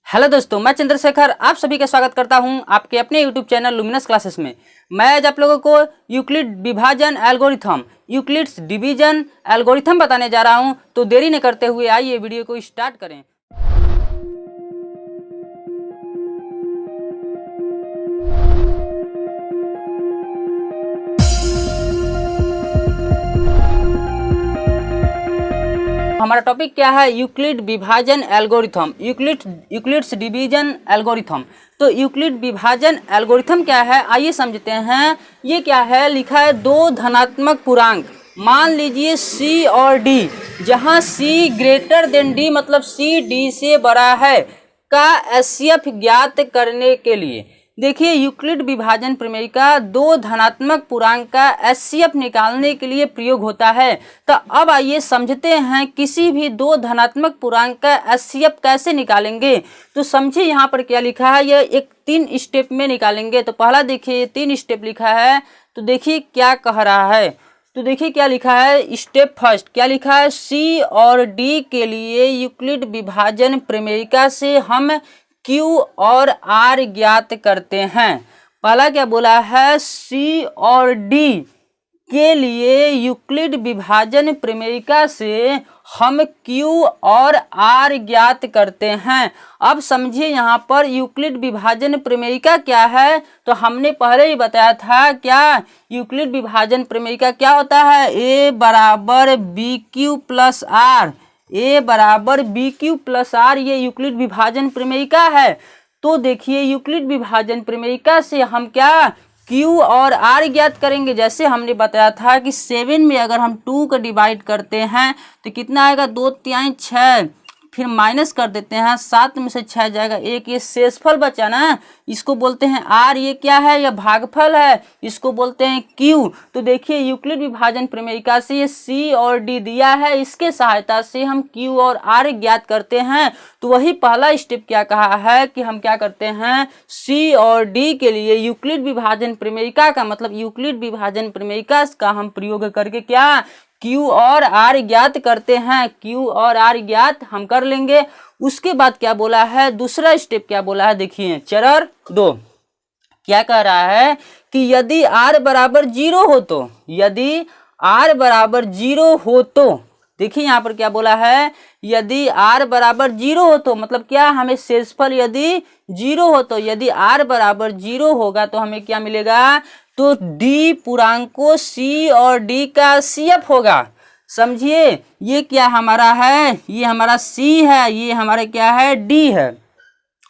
Hello दोस्तों, मैं चंद्रशेखर आप सभी का स्वागत करता हूं आपके अपने यूट्यूब चैनल लुमिनस क्लासेस में। मैं आज आप लोगों को यूक्लिड विभाजन एल्गोरिथम, यूक्लिड्स डिवीजन एल्गोरिथम बताने जा रहा हूं। तो देरी न करते हुए आइए वीडियो को स्टार्ट करें। हमारा टॉपिक क्या है? यूक्लिड विभाजन एल्गोरिथम, यूक्लिड्स डिवीजन एल्गोरिथम। तो यूक्लिड विभाजन एल्गोरिथम क्या है, आइए समझते हैं। ये क्या है, लिखा है दो धनात्मक पूर्णांक, मान लीजिए C और D, जहां C ग्रेटर देन D मतलब C D से बड़ा है का HCF ज्ञात करने के लिए। देखिए, यूक्लिड विभाजन प्रमेय का दो धनात्मक पूर्णांक का HCF निकालने के लिए प्रयोग होता है। तो अब आइए समझते हैं किसी भी दो धनात्मक पूर्णांक का HCF कैसे निकालेंगे। तो समझिए यहाँ पर क्या लिखा है, यह एक 3 स्टेप में निकालेंगे। तो पहला देखिए 3 स्टेप लिखा है, तो देखिए क्या कह रहा है। तो देखिए क्या लिखा है, स्टेप फर्स्ट क्या लिखा है, C और D के लिए यूक्लिड विभाजन प्रमेयिका से हम Q और R ज्ञात करते हैं। पहला क्या बोला है, C और D के लिए यूक्लिड विभाजन प्रमेयिका से हम Q और R ज्ञात करते हैं। अब समझिए यहाँ पर यूक्लिड विभाजन प्रमेयिका क्या है। तो हमने पहले ही बताया था, क्या यूक्लिड विभाजन प्रमेयिका क्या होता है, A बराबर BQ प्लस R, A बराबर BQ प्लस R, ये यूक्लिड विभाजन प्रमेयिका है। तो देखिए यूक्लिड विभाजन प्रमेयिका से हम क्या Q और R ज्ञात करेंगे। जैसे हमने बताया था कि 7 में अगर हम 2 का डिवाइड करते हैं तो कितना आएगा, 2 तिहाई 6, फिर माइनस कर देते हैं, 7 में से 6 जाएगा 1, ये शेषफल बचा ना, इसको बोलते हैं R। ये क्या है, यह भागफल है, इसको बोलते हैं Q। तो देखिए यूक्लिड विभाजन प्रमेयिका से ये C और D दिया है, इसके सहायता से हम Q और R ज्ञात करते हैं। तो वही पहला स्टेप क्या कहा है कि हम क्या करते हैं, C और D के लिए यूक्लिड विभाजन प्रमेयिका का मतलब यूक्लिड विभाजन प्रमेयिका का हम प्रयोग करके क्या Q और R ज्ञात करते हैं। Q और R ज्ञात हम कर लेंगे। उसके बाद क्या बोला है, दूसरा स्टेप क्या बोला है, देखिए चरण 2 क्या कह रहा है कि यदि R बराबर 0 हो तो, यदि R बराबर 0 हो तो, देखिए यहाँ पर क्या बोला है, यदि R बराबर 0 हो तो मतलब क्या, हमें शेषफल यदि 0 हो तो, यदि R बराबर 0 होगा तो हमें क्या मिलेगा, तो D पूर्णांकों C और D का CF होगा। समझिए ये क्या हमारा है, ये हमारा C है, ये हमारे क्या है, D है।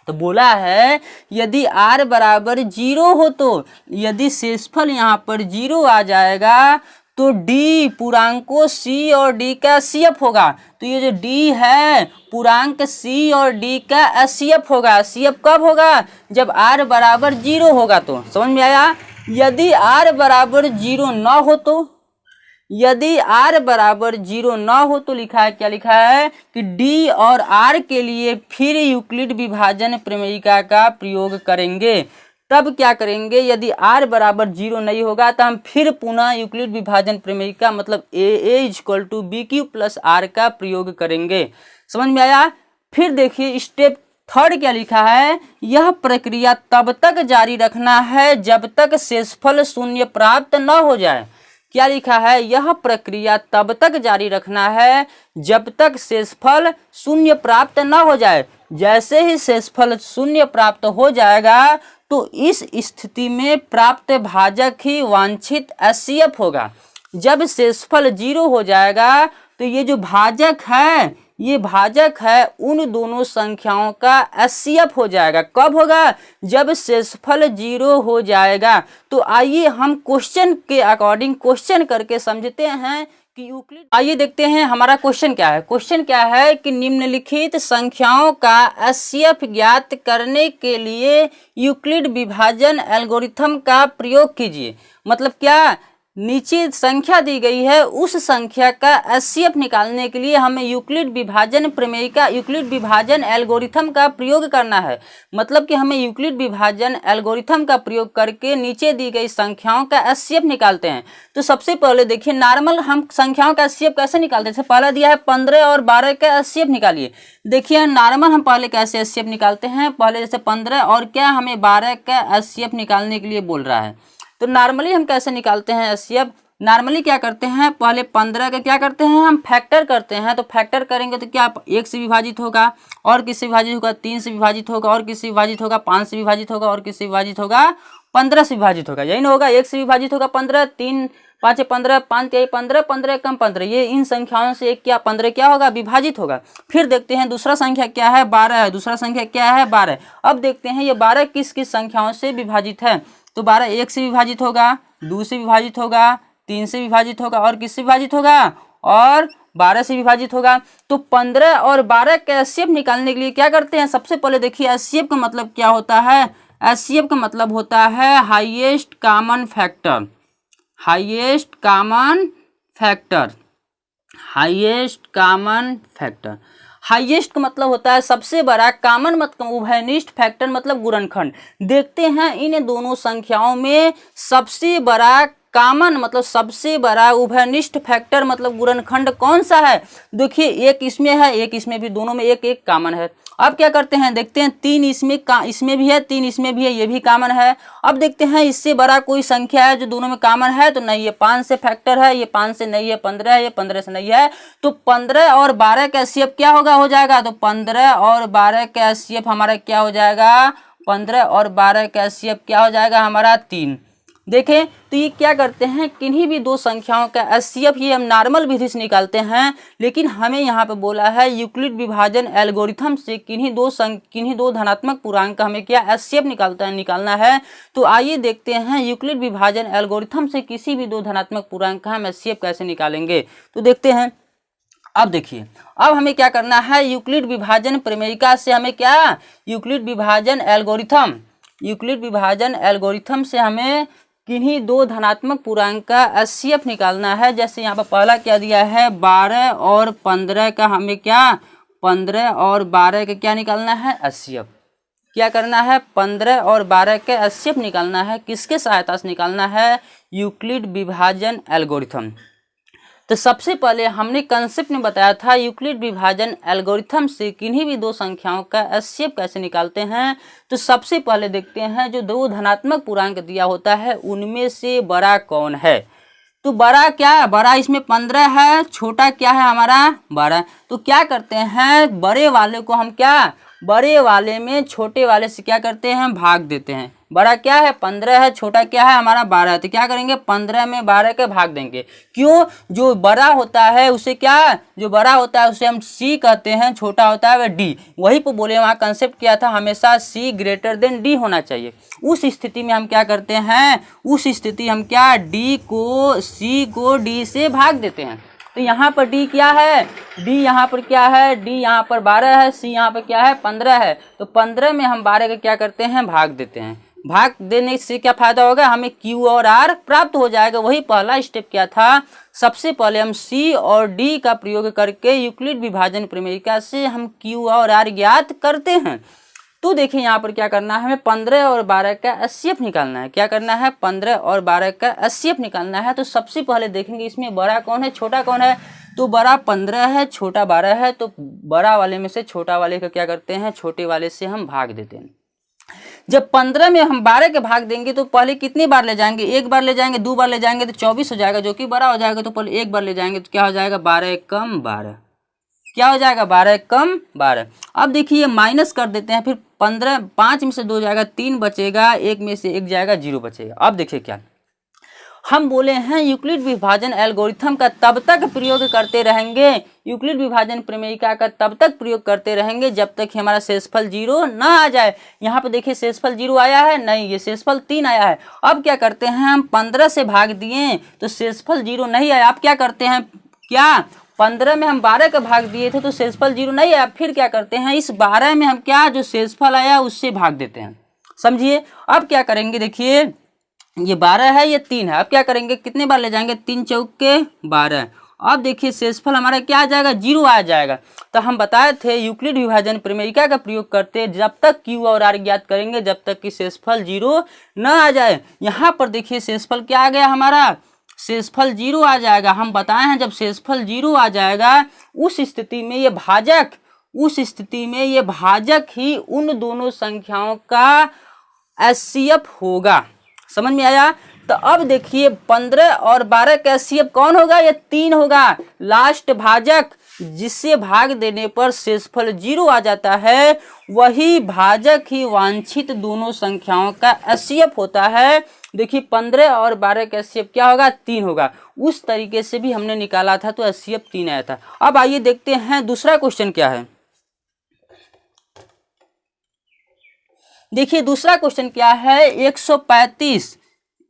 तो बोला है यदि R बराबर 0 हो तो, यदि शेषफल यहाँ पर 0 आ जाएगा तो D पूर्णांकों C और D का CF होगा। तो ये जो D है पूर्णांक C और D का HCF होगा। CF कब होगा, जब R बराबर 0 होगा। तो समझ में आया। यदि R बराबर 0 न हो तो, यदि R बराबर 0 न हो तो लिखा है, क्या लिखा है कि D और R के लिए फिर यूक्लिड विभाजन प्रमेयिका का प्रयोग करेंगे। तब क्या करेंगे, यदि R बराबर 0 नहीं होगा तो हम फिर पुनः यूक्लिड विभाजन प्रमेयिका मतलब AA equal to BQ plus R का प्रयोग करेंगे। समझ में आया। फिर देखिए स्टेप थर्ड क्या लिखा है, यह प्रक्रिया तब तक जारी रखना है जब तक शेषफल शून्य प्राप्त न हो जाए। क्या लिखा है, यह प्रक्रिया तब तक जारी रखना है जब तक शेषफल शून्य प्राप्त न हो जाए। जैसे ही शेषफल शून्य प्राप्त हो जाएगा तो इस स्थिति में प्राप्त भाजक ही वांछित HCF होगा। जब शेषफल 0 हो जाएगा तो ये जो भाजक है, ये भाजक है उन दोनों संख्याओं का HCF हो जाएगा। कब होगा, जब शेषफल 0 हो जाएगा। तो आइए हम क्वेश्चन के अकॉर्डिंग क्वेश्चन करके समझते हैं कि यूक्लिड। आइए देखते हैं हमारा क्वेश्चन क्या है। क्वेश्चन क्या है कि निम्नलिखित संख्याओं का HCF ज्ञात करने के लिए यूक्लिड विभाजन एल्गोरिथम का प्रयोग कीजिए। मतलब क्या, नीचे संख्या दी गई है उस संख्या का एचसीएफ निकालने के लिए हमें यूक्लिड विभाजन प्रमेय का यूक्लिड विभाजन एल्गोरिथम का प्रयोग करना है। मतलब कि हमें यूक्लिड विभाजन एल्गोरिथम का प्रयोग करके नीचे दी गई संख्याओं का एचसीएफ निकालते हैं। तो सबसे पहले देखिए नॉर्मल हम संख्याओं का एचसीएफ कैसे निकालते हैं। जैसे पहला दिया है 15 और 12 का एचसीएफ निकालिए। देखिए नॉर्मल हम पहले कैसे एचसीएफ निकालते हैं। पहले जैसे 15 और क्या हमें 12 का एचसीएफ निकालने के लिए बोल रहा है। तो नॉर्मली हम कैसे निकालते हैं एचसीएफ। नॉर्मली क्या करते हैं, पहले 15 का क्या करते हैं हम फैक्टर करते हैं। तो फैक्टर करेंगे तो क्या 1 से विभाजित होगा और किससे विभाजित होगा 3 से विभाजित होगा और किससे विभाजित होगा 5 से विभाजित होगा और किससे विभाजित होगा 15 से विभाजित होगा। यही ना होगा, 1 से विभाजित होगा 15, 3 5 15, 5 3 15, 15 कम 15, ये इन संख्याओं से एक क्या 15 क्या होगा विभाजित होगा। फिर देखते हैं दूसरा संख्या क्या है 12 है। दूसरा संख्या क्या है 12। अब देखते हैं ये 12 किस किस संख्याओं से विभाजित है। तो 12 1 से विभाजित होगा, 2 से विभाजित होगा, 3 से विभाजित होगा और किससे विभाजित होगा और 12 से विभाजित होगा। तो 15 और 12 का एचसीएफ निकालने के लिए क्या करते हैं। सबसे पहले देखिए एचसीएफ का मतलब क्या होता है। एचसीएफ का मतलब होता है highest common factor. Highest common factor, highest common factor. Highest का मतलब होता है सबसे बड़ा, कॉमन मतलब उभयनिष्ठ, फैक्टर मतलब गुणनखंड। देखते हैं इन दोनों संख्याओं में सबसे बड़ा कॉमन मतलब सबसे बड़ा उभयनिष्ठ फैक्टर मतलब गुणनखंड कौन सा है। देखिए एक इसमें है एक इसमें भी, दोनों में एक एक कॉमन है। अब क्या करते हैं देखते हैं 3 इसमें भी है 3 इसमें भी है, ये भी कॉमन है। अब देखते हैं इससे बड़ा कोई संख्या है जो दोनों में कॉमन है तो नहीं, ये 5 से फैक्टर है, ये 5 से नहीं है, 15 है, ये 15 से नहीं है। तो 15 और 12 का एचसीएफ क्या होगा हो जाएगा। तो 15 और 12 का एचसीएफ हमारा क्या हो जाएगा, 15 और 12 का एचसीएफ क्या हो जाएगा हमारा 3। देखें तो ये क्या करते हैं किन्हीं भी दो संख्याओं का एचसीएफ ये हम नॉर्मल विधि से निकालते हैं, लेकिन हमें यहाँ पे बोला है यूक्लिड विभाजन एल्गोरिथम से किन्हीं दो धनात्मक पूर्णांक का हमें क्या एचसीएफ निकालना है। तो आइए देखते हैं यूक्लिड विभाजन एल्गोरिथम से किसी भी दो धनात्मक पूर्णांक का हम एचसीएफ कैसे निकालेंगे। तो देखते हैं। अब देखिए अब हमें क्या करना है, यूक्लिड विभाजन प्रमेयिका से हमें क्या यूक्लिड विभाजन एल्गोरिथम से हमें किन्हीं दो धनात्मक पूर्णांक का एचसीएफ निकालना है। जैसे यहाँ पर पहला क्या दिया है 12 और 15 का हमें क्या 15 और 12 का क्या निकालना है एचसीएफ। क्या करना है 15 और 12 का एचसीएफ निकालना है। किसके सहायता से निकालना है, यूक्लिड विभाजन एल्गोरिथम। तो सबसे पहले हमने कंसेप्ट में बताया था यूक्लिड विभाजन एल्गोरिथम से किन्हीं भी दो संख्याओं का एचसीएफ कैसे निकालते हैं। तो सबसे पहले देखते हैं जो दो धनात्मक पूर्णांक दिया होता है उनमें से बड़ा कौन है। तो बड़ा क्या है, बड़ा इसमें 15 है, छोटा क्या है हमारा 12। तो क्या करते हैं बड़े वाले को हम क्या बड़े वाले में छोटे वाले से क्या करते हैं भाग देते हैं। बड़ा क्या है 15 है, छोटा क्या है हमारा 12 है। तो क्या करेंगे 15 में 12 के भाग देंगे। क्यों, जो बड़ा होता है उसे क्या जो बड़ा होता है उसे हम सी कहते हैं, छोटा होता है वह डी। वहीं पर बोले वहाँ कंसेप्ट क्या था, हमेशा सी ग्रेटर देन डी होना चाहिए। उस स्थिति में हम क्या करते हैं, उस स्थिति हम क्या सी को डी से भाग देते हैं। तो यहाँ पर डी क्या है, डी यहाँ पर क्या है, डी यहाँ पर 12 है, सी यहाँ पर क्या है 15 है। तो 15 में हम 12 का क्या करते हैं भाग देते हैं। भाग देने से क्या फायदा होगा, हमें Q और R प्राप्त हो जाएगा। वही पहला स्टेप क्या था, सबसे पहले हम C और D का प्रयोग करके यूक्लिड विभाजन प्रमेयिका से हम Q और R ज्ञात करते हैं। तो देखिए यहाँ पर क्या करना है, हमें 15 और 12 का एचसीएफ निकालना है। क्या करना है 15 और 12 का एचसीएफ निकालना है। तो सबसे पहले देखेंगे इसमें बड़ा कौन है छोटा कौन है। तो बड़ा 15 है, छोटा 12 है। तो बड़ा वाले में से छोटा वाले का क्या करते हैं, छोटे वाले से हम भाग देते हैं। जब 15 में हम 12 के भाग देंगे तो पहले कितनी बार ले जाएंगे, एक बार ले जाएंगे, 2 बार ले जाएंगे तो 24 हो जाएगा, जो कि बड़ा हो जाएगा। तो पहले एक बार ले जाएंगे तो क्या हो जाएगा 12 कम 12, क्या हो जाएगा 12 कम 12। अब देखिए माइनस कर देते हैं, फिर 15 5 में से 2 जाएगा 3 बचेगा, 1 में से 1 जाएगा 0 बचेगा। अब देखिए क्या हम बोले हैं यूक्लिड विभाजन एल्गोरिथम का तब तक प्रयोग करते रहेंगे, यूक्लिड विभाजन प्रमेयिका का तब तक प्रयोग करते रहेंगे जब तक कि हमारा शेषफल 0 ना आ जाए। यहाँ पे देखिए शेषफल 0 आया है, नहीं ये शेषफल 3 आया है। अब क्या करते हैं हम 15 से भाग दिए तो शेषफल 0 नहीं आया। अब क्या करते हैं, क्या 15 में हम 12 का भाग दिए थे तो शेषफल 0 नहीं आया। फिर क्या करते हैं इस 12 में हम क्या जो शेषफल आया उससे भाग देते हैं। समझिए अब क्या करेंगे, देखिए ये 12 है, ये 3 है। अब क्या करेंगे, कितने बार ले जाएंगे, 3 चौके 12। अब देखिए शेषफल हमारा क्या आ जाएगा, 0 आ जाएगा। तो हम बताए थे यूक्लिड विभाजन प्रमेयिका का प्रयोग करते हैं जब तक Q और R ज्ञात करेंगे जब तक कि शेषफल 0 न आ जाए। यहाँ पर देखिए शेषफल क्या आ गया हमारा, शेषफल 0 आ जाएगा। हम बताए हैं जब शेषफल 0 आ जाएगा उस स्थिति में ये भाजक ही उन दोनों संख्याओं का एचसीएफ होगा। समझ में आया। तो अब देखिए 15 और 12 का एचसीएफ कौन होगा, ये 3 होगा। लास्ट भाजक जिससे भाग देने पर शेषफल 0 आ जाता है वही भाजक ही वांछित दोनों संख्याओं का एचसीएफ होता है। देखिए 15 और 12 का एचसीएफ क्या होगा, 3 होगा। उस तरीके से भी हमने निकाला था तो एचसीएफ 3 आया था। अब आइए देखते हैं दूसरा क्वेश्चन क्या है। देखिए दूसरा क्वेश्चन क्या है,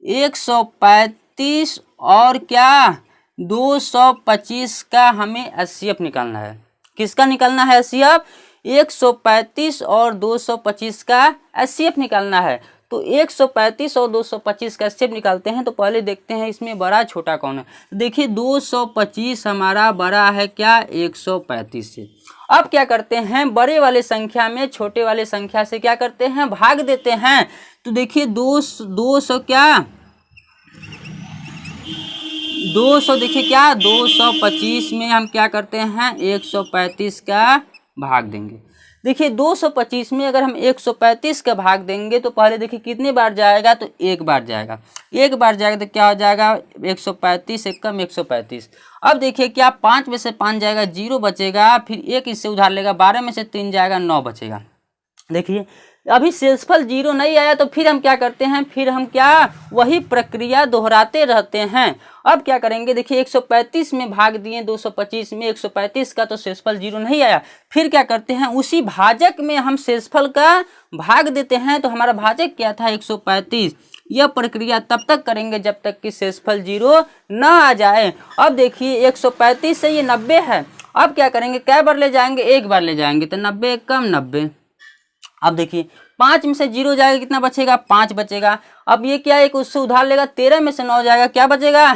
135 और क्या 225 का हमें एचसीएफ निकालना है। किसका निकालना है एचसीएफ, 135 और 225 का एचसीएफ निकालना है। तो 135 और 225 का एचसीएफ निकालते हैं तो पहले देखते हैं इसमें बड़ा छोटा कौन है। देखिए 225 हमारा बड़ा है क्या, 135 से। अब क्या करते हैं, बड़े वाले संख्या में छोटे वाले संख्या से क्या करते हैं, भाग देते हैं। तो देखिए 200 क्या 200 देखिए क्या 225 में हम क्या करते हैं 135 का भाग देंगे। देखिए 225 में अगर हम 135 का भाग देंगे तो पहले देखिए कितने बार जाएगा, तो एक बार जाएगा। एक बार जाएगा तो क्या हो जाएगा 135 एक कम 135। अब देखिए क्या 5 में से 5 जाएगा 0 बचेगा, फिर एक इससे उधार लेगा 12 में से 3 जाएगा 9 बचेगा। देखिए अभी शेषफल 0 नहीं आया तो फिर हम क्या करते हैं, फिर हम क्या वही प्रक्रिया दोहराते रहते हैं। अब क्या करेंगे, देखिए 135 में भाग दिए 225 में, 135 का तो शेषफल 0 नहीं आया। फिर क्या करते हैं उसी भाजक में हम शेषफल का भाग देते हैं। तो हमारा भाजक क्या था 135। यह प्रक्रिया तब तक करेंगे जब तक कि शेषफल 0 न आ जाए। अब देखिए 135 से ये 90 है। अब क्या करेंगे, कै बार ले जाएंगे, एक बार ले जाएंगे तो 90 कम 90। अब देखिए 5 में से 0 जाएगा कितना बचेगा, 5 बचेगा। अब ये क्या एक उससे उधार लेगा, 13 में से 9 जाएगा क्या बचेगा,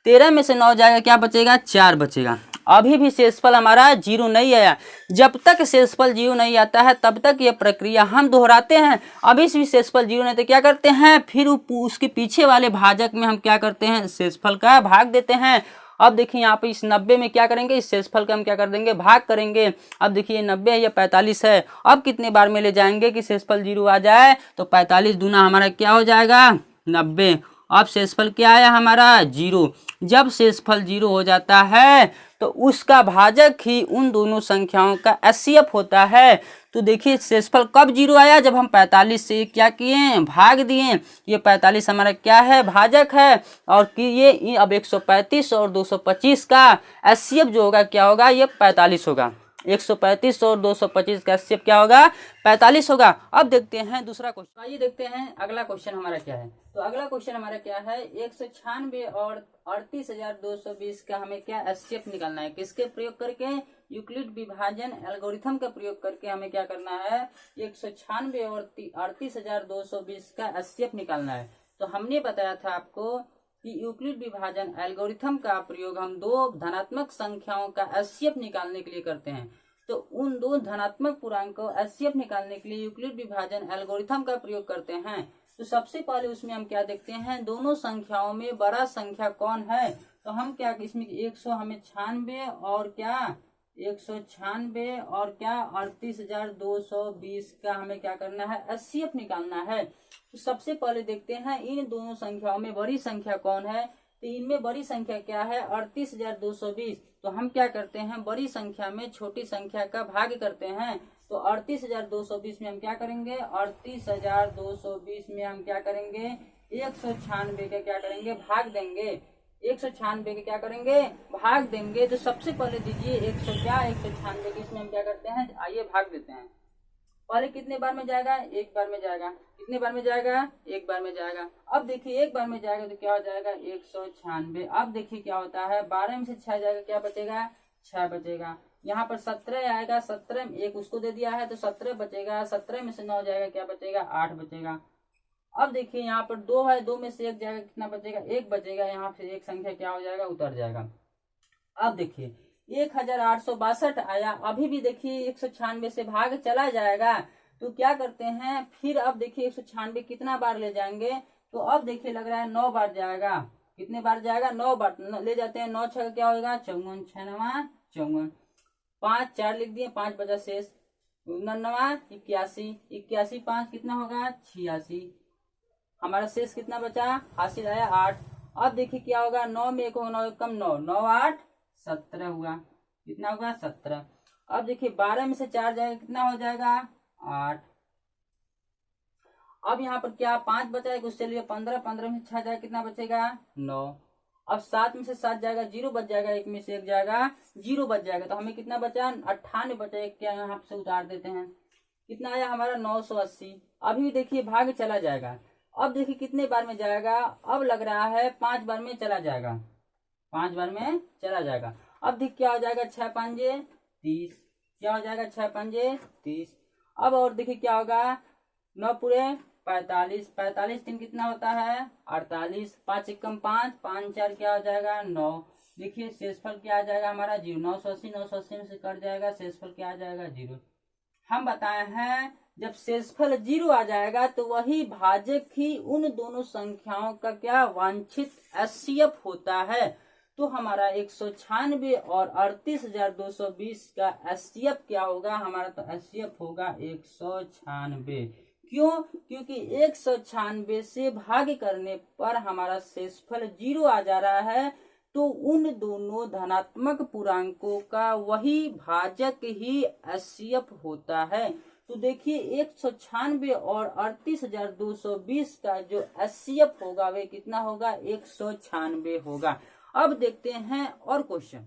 13 में से 9 जाएगा क्या बचेगा, 4 बचेगा। अभी भी शेषफल हमारा 0 नहीं आया। जब तक शेषफल 0 नहीं आता है तब तक ये प्रक्रिया हम दोहराते हैं। अभी भी शेषफल 0 नहीं तो क्या करते हैं, फिर उसके पीछे वाले भाजक में हम क्या करते हैं शेषफल का भाग देते हैं। अब देखिए यहाँ पे इस 90 में क्या करेंगे, इस शेषफल का हम क्या कर देंगे, भाग करेंगे। अब देखिए 90 है, ये 45 है। अब कितने बार में ले जाएंगे कि शेषफल 0 आ जाए, तो 45 दूना हमारा क्या हो जाएगा 90। अब शेषफल क्या आया हमारा 0। जब शेषफल 0 हो जाता है तो उसका भाजक ही उन दोनों संख्याओं का एचसीएफ होता है। तो देखिए शेषफल कब 0 आया, जब हम 45 से क्या किए, भाग दिए। ये 45 हमारा क्या है, भाजक है। और कि ये अब 135 और 225 का एचसीएफ जो होगा क्या होगा, ये 45 होगा। 135 और 225 का एचसीएफ क्या होगा, 45 होगा। अब देखते हैं दूसरा क्वेश्चन। आइए देखते हैं अगला क्वेश्चन हमारा क्या है। तो अगला क्वेश्चन हमारा क्या है, 196 और 38,220 का हमें क्या एचसीएफ निकालना है। किसके प्रयोग करके, यूक्लिड विभाजन एल्गोरिथम का प्रयोग करके हमें क्या करना है, 196 और 38,220 का एचसीएफ निकालना है। तो हमने बताया था आपको कि यूक्लिड विभाजन एल्गोरिथम का प्रयोग हम दो धनात्मक संख्याओं का एचसीएफ निकालने के लिए करते हैं। तो उन दो धनात्मक पूर्णांक को एचसीएफ निकालने के लिए यूक्लिड विभाजन एल्गोरिथम का प्रयोग करते हैं। तो सबसे पहले उसमें हम क्या देखते हैं, दोनों संख्याओं में बड़ा संख्या कौन है। तो हम क्या इसमें 196 और क्या 196 और क्या 38,220 का हमें क्या करना है, एचसीएफ निकालना है। तो सबसे पहले देखते हैं इन दोनों संख्याओं में बड़ी संख्या कौन है। तो इनमें बड़ी संख्या क्या है 38,220। तो हम क्या करते हैं, बड़ी संख्या में छोटी संख्या का भाग करते हैं। तो 38,220 में हम क्या करेंगे, 38,220 में हम क्या करेंगे 196 का क्या करेंगे, भाग देंगे। 196 के क्या करेंगे, भाग देंगे। तो सबसे पहले दीजिए 196 के इसमें हम क्या करते हैं, आइए भाग देते हैं। पहले कितने बार में जाएगा, एक बार में जाएगा। कितने बार में जाएगा, एक बार में जाएगा। अब देखिए एक बार में जाएगा तो क्या हो जाएगा 196। अब देखिए क्या होता है, 12 में से 6 जाएगा क्या बचेगा, 6 बचेगा। यहाँ पर 17 आएगा, 17 में एक उसको दे दिया है तो 17 बचेगा। 17 में से 9 जाएगा क्या बचेगा, 8 बचेगा। अब देखिए यहाँ पर 2 है, 2 में से 1 जाएगा, कितना बचेगा, 1 बचेगा। यहाँ से एक संख्या क्या हो जाएगा, उतर जाएगा। अब देखिए 1862 आया, अभी भी देखिए 196 से भाग चला जाएगा। तो क्या करते हैं फिर, अब देखिए 196 कितना बार ले जाएंगे, तो अब देखिए लग रहा है 9 बार जाएगा। कितने बार जाएगा, 9 बार ले जाते हैं। 9 छः क्या होगा, 54, 6 नवा 54, 5 4 लिख दिए, 5 बचा शेष, 9 81, 81 5 कितना होगा, 86। हमारा शेष कितना बचा, हासिल आया 8। अब देखिए क्या होगा, 9 में 1 होगा, 9 कम 9, 9 8 17 हुआ, कितना होगा 17। अब देखिए 12 में से 4 जाएगा, कितना हो जाएगा 8। अब यहाँ पर क्या 5 बचाएगा, उससे लिए 15, 15 में से 6 जाएगा, कितना बचेगा 9। अब 7 में से 7 जाएगा, 0 बच जाएगा, 1 में से 1 जाएगा, 0 बच जाएगा। तो हमें कितना बचा, 98 बचा। एक क्या यहाँ से उतार देते हैं, कितना आया हमारा 980। अभी देखिए भाग चला जाएगा। अब देखिए कितने बार में जाएगा, अब लग रहा है 5 बार में चला जाएगा, 5 बार में चला जाएगा। अब देखिए क्या हो जाएगा, 6 पंजे 30, क्या हो जाएगा 6 पंजे 30। अब और देखिए क्या होगा, 9 पूरे 45, 45 3 कितना होता है 48, 5 एकम 5, 5 4 क्या हो जाएगा 9। देखिए शेषफल क्या आ जाएगा हमारा 0, 980, 980 में से कट जाएगा, शेषफल क्या आ जाएगा 0। हम बताए हैं जब शेषफल 0 आ जाएगा तो वही भाजक ही उन दोनों संख्याओं का क्या वांछित एचसीएफ होता है। तो हमारा 196 और 38,220 का एचसीएफ क्या होगा, हमारा तो एचसीएफ होगा 196। क्यों, क्योंकि 196 से भाग करने पर हमारा शेषफल 0 आ जा रहा है। तो उन दोनों धनात्मक पूर्णांकों का वही भाजक ही एचसीएफ होता है। तो देखिए 196 और 38,220 का जो एचसीएफ होगा वे कितना होगा, 196 होगा। अब देखते हैं और क्वेश्चन।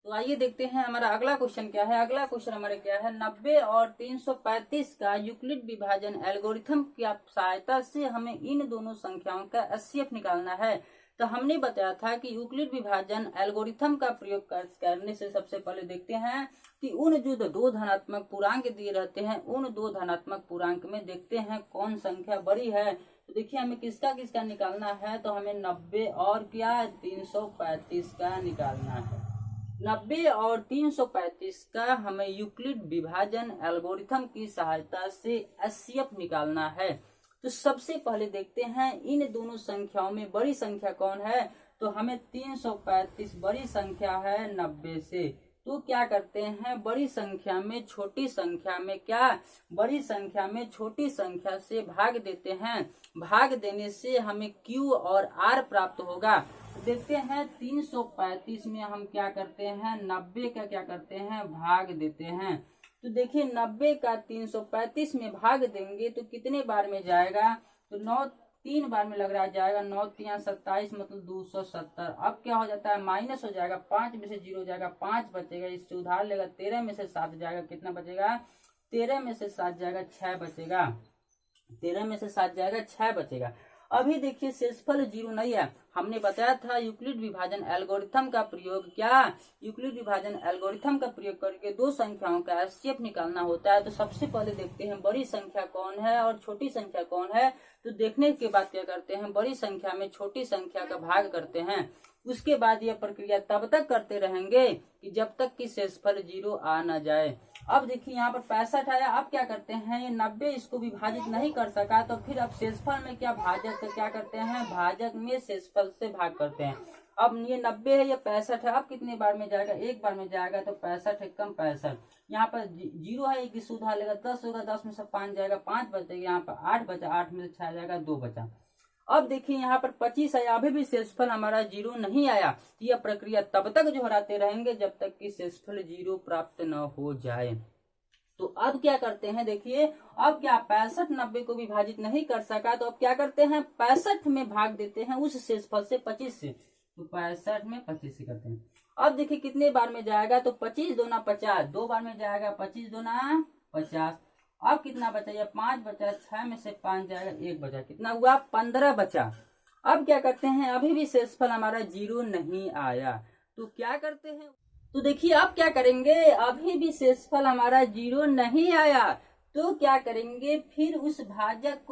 तो आइए देखते हैं हमारा अगला क्वेश्चन क्या है। अगला क्वेश्चन हमारे क्या है, 90 और 335 का यूक्लिड विभाजन एल्गोरिथम की सहायता से हमें इन दोनों संख्याओं का एचसीएफ निकालना है। तो हमने बताया था कि यूक्लिड विभाजन एल्गोरिथम का प्रयोग करने से सबसे पहले देखते हैं कि उन जो 2 धनात्मक पूर्णांक दिए रहते हैं, उन 2 धनात्मक पूर्णांक में देखते हैं कौन संख्या बड़ी है। तो देखिए हमें किसका किसका निकालना है, तो हमें 90 और क्या 335 का निकालना है। 90 और 335 का हमें यूक्लिड विभाजन एल्गोरिथम की सहायता से एचसीएफ निकालना है। तो सबसे पहले देखते हैं इन दोनों संख्याओं में बड़ी संख्या कौन है। तो हमें 335 बड़ी संख्या है 90 से। तो क्या करते हैं, बड़ी संख्या में छोटी संख्या में क्या, बड़ी संख्या में छोटी संख्या से भाग देते हैं। भाग देने से हमें Q और R प्राप्त होगा। देखते हैं 335 में हम क्या करते हैं, 90 का क्या करते हैं, भाग देते हैं। तो देखिए 90 का 335 में भाग देंगे तो कितने बार में जाएगा, तो 9 3 बार में लग रहा जाएगा, 9 3 27 मतलब 270। अब क्या हो जाता है, माइनस हो जाएगा, 5 में से 0 जाएगा, 5 बचेगा, इससे उधार लेगा, 13 में से 7 जाएगा, कितना बचेगा, 13 में से 7 जाएगा 6 बचेगा, 13 में से 7 जाएगा 6 बचेगा। अभी देखिए शेषफल 0 नहीं है। हमने बताया था यूक्लिड विभाजन एल्गोरिथम का प्रयोग क्या, यूक्लिड विभाजन एल्गोरिथम का प्रयोग करके 2 संख्याओं का एचसीएफ निकालना होता है। तो सबसे पहले देखते हैं बड़ी संख्या कौन है और छोटी संख्या कौन है। तो देखने के बाद क्या करते हैं, बड़ी संख्या में छोटी संख्या का भाग करते हैं। उसके बाद यह प्रक्रिया तब तक करते रहेंगे कि जब तक कि शेषफल 0 आ न जाए। अब देखिए यहाँ पर 65 आया। अब क्या करते हैं, ये 90 इसको विभाजित नहीं कर सका, तो फिर अब शेषफल में क्या भाजक का क्या करते हैं, भाजक में शेषफल से भाग करते हैं। अब ये 90 है, ये 65 है। अब कितने बार में जाएगा, 1 बार में जाएगा, तो 65 एकम 65। यहाँ पर 0 है, एक सुधा लेगा, 10 होगा, 10 में से 5 जाएगा, 5 बचेगा। यहाँ पर 8 बचा, 8 में से 6 जाएगा, 2 बचा। अब देखिए यहाँ पर 25 है, अभी भी शेषफल हमारा 0 नहीं आया। यह प्रक्रिया तब तक दोहराते रहेंगे जब तक कि शेषफल 0 प्राप्त न हो जाए। तो अब क्या करते हैं, देखिए अब क्या 65 90 को विभाजित नहीं कर सका, तो अब क्या करते हैं, 65 में भाग देते हैं उस शेषफल से 25 से। तो 65 में 25 से करते हैं। अब देखिए कितने बार में जाएगा, तो 25 दूना 50, 2 बार में जाएगा, 25 दूना 50। अब कितना बचा, ये 5 बचा, 6 में से 5 जाएगा, 1 बचा, कितना हुआ 15 बचा। अब क्या करते हैं, अभी भी शेषफल हमारा 0 नहीं आया। तो क्या करते हैं, तो देखिए अब क्या करेंगे, अभी भी शेषफल हमारा 0 नहीं आया। तो क्या करेंगे, फिर उस भाजक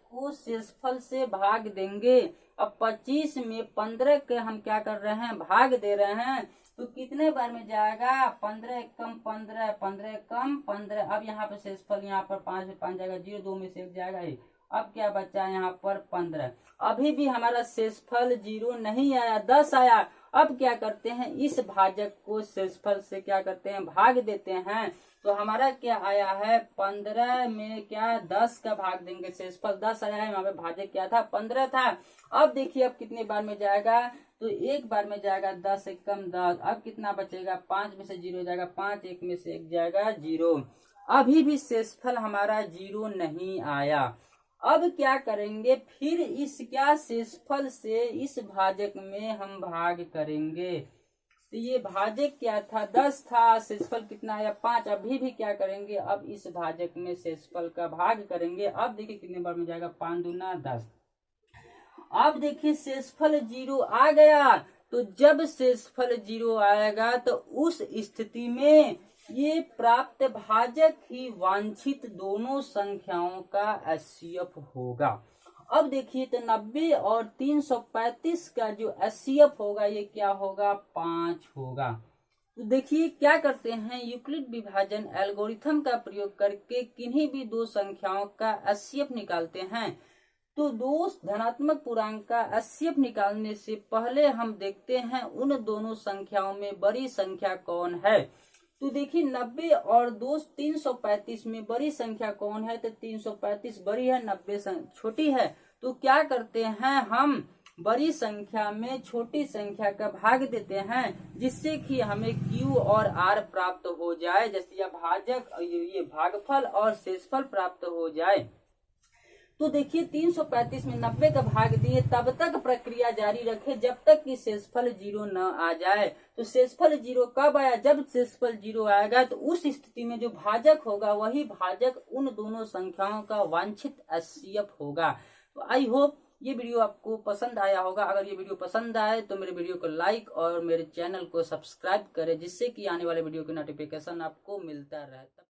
को शेषफल से भाग देंगे। अब 25 में 15 के हम क्या कर रहे हैं, भाग दे रहे हैं, तो कितने बार में जाएगा, 15 कम 15, 15 कम 15। अब यहाँ पर शेषफल, यहाँ पर 5 में 5 जाएगा 0, 2 में से 1 जाएगा 1। अब क्या बचा यहाँ पर 15। अभी भी हमारा शेषफल 0 नहीं आया, 10 आया। अब क्या करते हैं, इस भाजक को शेषफल से क्या करते हैं, भाग देते हैं। तो हमारा क्या आया है, 15 में क्या 10 का भाग देंगे, शेषफल 10 आया है, वहां पे भाजक क्या था, 15 था। अब देखिए अब कितने बार में जाएगा, तो एक बार में जाएगा, 10 एक कम 10। अब कितना बचेगा, 5 में से 0 जाएगा 5, 1 में से 1 जाएगा 0। अभी भी शेषफल हमारा 0 नहीं आया। अब क्या करेंगे, फिर इस क्या शेषफल से इस भाजक में हम भाग करेंगे। तो ये भाजक क्या था, 10 था, शेषफल कितना आया 5। अभी भी क्या करेंगे, अब इस भाजक में शेषफल का भाग करेंगे। अब देखिए कितने बार में जाएगा, 5 दूना 10। अब देखिए शेषफल 0 आ गया। तो जब शेषफल 0 आएगा तो उस स्थिति में ये प्राप्त भाजक ही वांछित दोनों संख्याओं का HCF होगा। अब देखिए तो 90 और 335 का जो HCF होगा ये क्या होगा, 5 होगा। तो देखिए क्या करते हैं, यूक्लिड विभाजन एल्गोरिथम का प्रयोग करके किन्हीं भी दो संख्याओं का HCF निकालते हैं। तो दो धनात्मक पूर्णांक का HCF निकालने से पहले हम देखते हैं उन दोनों संख्याओं में बड़ी संख्या कौन है। तो देखिए 90 और 335 में बड़ी संख्या कौन है, तो 335 बड़ी है, 90 छोटी है। तो क्या करते हैं, हम बड़ी संख्या में छोटी संख्या का भाग देते हैं, जिससे कि हमें Q और R प्राप्त हो जाए, जैसे यह भाजक, ये भागफल और शेषफल प्राप्त हो जाए। तो देखिए 335 में 90 का भाग दिए, तब तक प्रक्रिया जारी रखे जब तक कि शेषफल 0 न आ जाए। तो शेषफल 0 कब आया, जब शेषफल 0 आएगा तो उस स्थिति में जो भाजक होगा वही भाजक उन दोनों संख्याओं का वांछित HCF होगा। तो आई होप ये वीडियो आपको पसंद आया होगा। अगर ये वीडियो पसंद आए तो मेरे वीडियो को लाइक और मेरे चैनल को सब्सक्राइब करें, जिससे कि आने वाले वीडियो की नोटिफिकेशन आपको मिलता रहे।